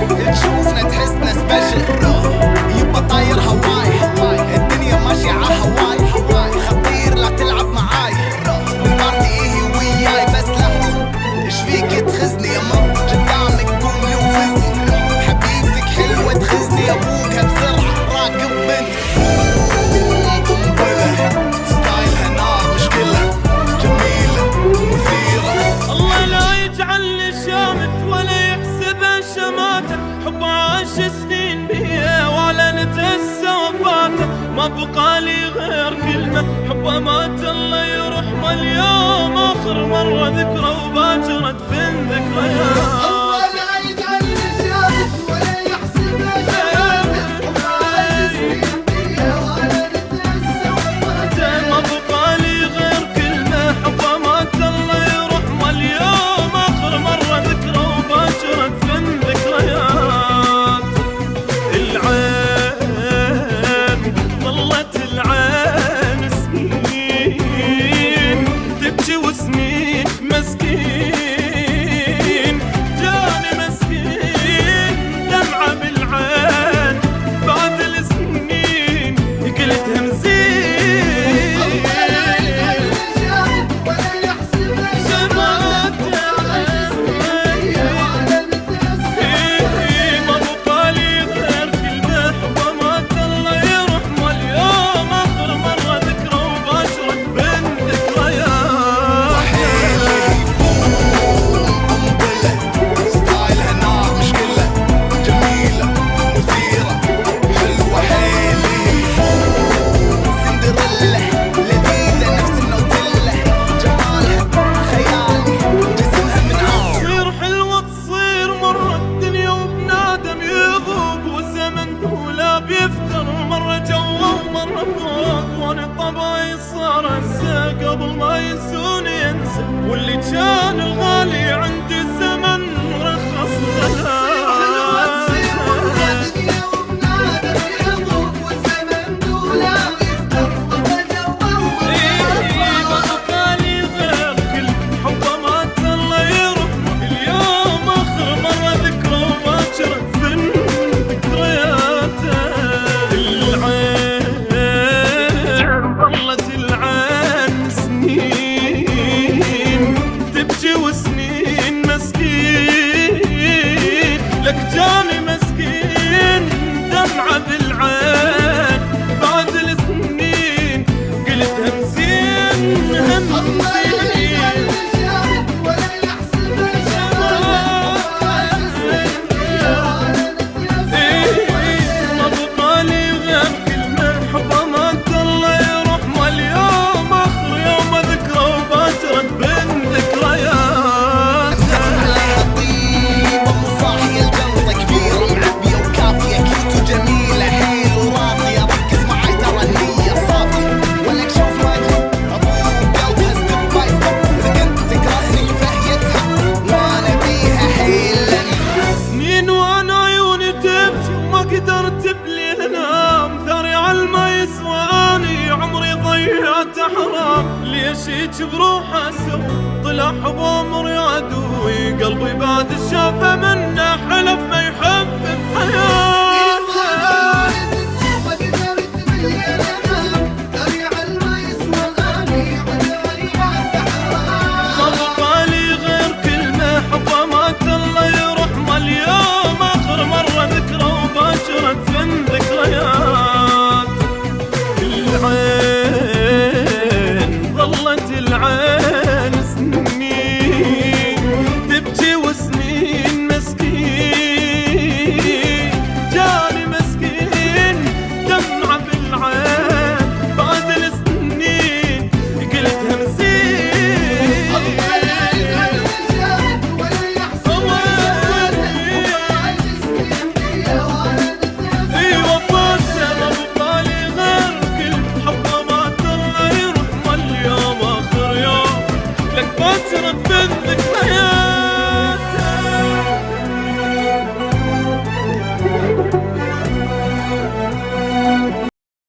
تشوفنا تحسنا سبيشل، يبقى طاير هواي، الدنيا ماشية ع هواي، خطير لا تلعب معاي، البارتي هي وياي بس لا ايش فيك تخزني يا ماما، قدامك قومي وفزني، حبيبتك حلوة تخزني، ابوكها بسرعة راكب بنت قنبلة، ستايلها نار مشكلة، جميلة مثيرة. الله لا يجعل شامت ولا يحسبها شماتة، حب عاش سنين بيها ولا نتهسى وفاته، ما بقالي غير كلمة حب مات الله يرحمه، اليوم آخر مرة ذكرى وباكرة بين ذكريات. قبل ما ينسون ينسى، واللي كان الغالي عند الزمن رخص له. لك جاني مسكين دمعة بالعين، بعد السنين قلت همزين همزين. ما بقالي غير كلمة حب مات الله يرحمه، اليوم آخر يوم ذكرى وباكرة بين ذكريات. حرام ليش بروحه سر، طلع حب عمري عدوي، قلبي بعد شافه منه حلف ما يحب بحياة.